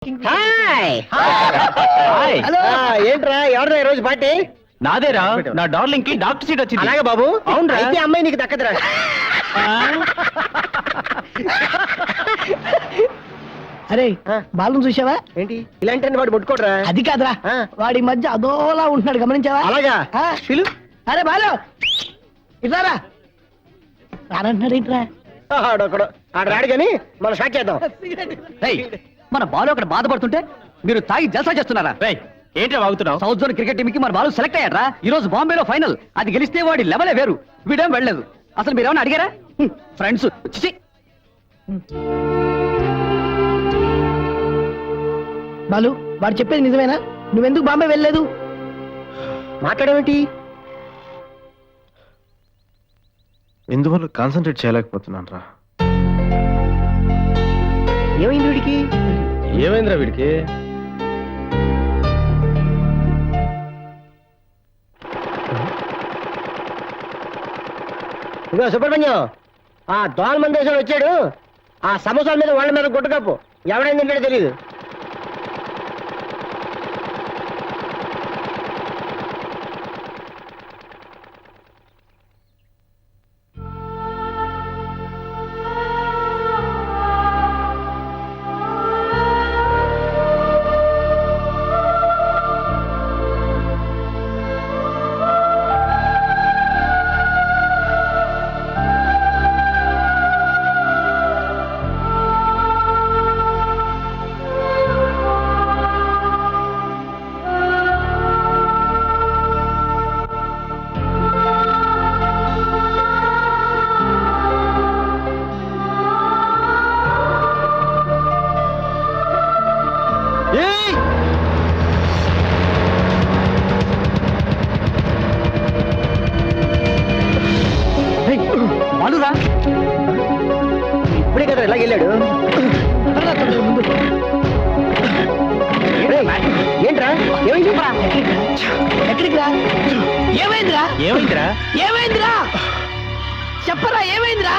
Hi hello ఏంట్రా ఎవరిదా ఈ రోజు పార్టీ? నాదేరా, నా డార్లింగ్ కి డాక్టర్ సీట్ వచ్చింది. అలాగే బాబు. అవునురా. అయితే అమ్మాయి నీకు దక్కదురా. అరే ఆ. బాలను చూసావా? ఏంటి ఇలాంటి వాడు ముట్టుకోడరా? అది కాదురా, ఆ. వాడి మధ్య అదోలా ఉంటున్నాడు, గమనించావా? అలాగా ఆ. పిలు. అరే బాలు ఇట్లారా రానంటున్నాడు ఏంట్రా? ఆడొకడు ఆడ రాడు కానీ మనం స్టార్ట్ చేద్దాం. మన బాలు అక్కడ బాధపడుతుంటే మీరు తాగి జల్సా చేస్తున్నారా? ఏంట్రా వాగుతున్నావు? సౌత్ జోన్ క్రికెట్ టీమ్ కి మన బాలు సెలెక్ట్ అయ్యారా? ఈ రోజు బాంబేలో ఫైనల్. అది గెలిస్తే వాడి లెవెలే వేరు. వీడేం వెళ్ళలేదు. అసలు మీరేమన్నా అడిగారా? ఫ్రెండ్స్ బాలు వాడు చెప్పేది నిజమేనా? నువ్వెందుకు బాంబే వెళ్ళలేదు? మాట్లాడమేంటి? ఎందువల్ల కాన్సన్ట్రేట్ చేయలేకపోతున్నాను రా. ఏమైంది వీడికి? ఏమైందిరా వీడికి? ఇదిగో సుబ్రహ్మణ్యం, ఆ దోల మందేశ్వరు వచ్చాడు. ఆ సమోసాల మీద వాళ్ళ మీద గుట్టకప్పు ఎవడైంది తింటాడో తెలియదు. బాలురా, ఇప్పుడే కదా ఇలా వెళ్ళాడు. త్వరగా, త్వరగా ముందు. రేయ్, ఏంట్రా ఏమైంది? ఎక్కడికి రా? ఏమైందిరా? ఏమైందిరా? ఏమైందిరా? చెప్పరా ఏమైందిరా?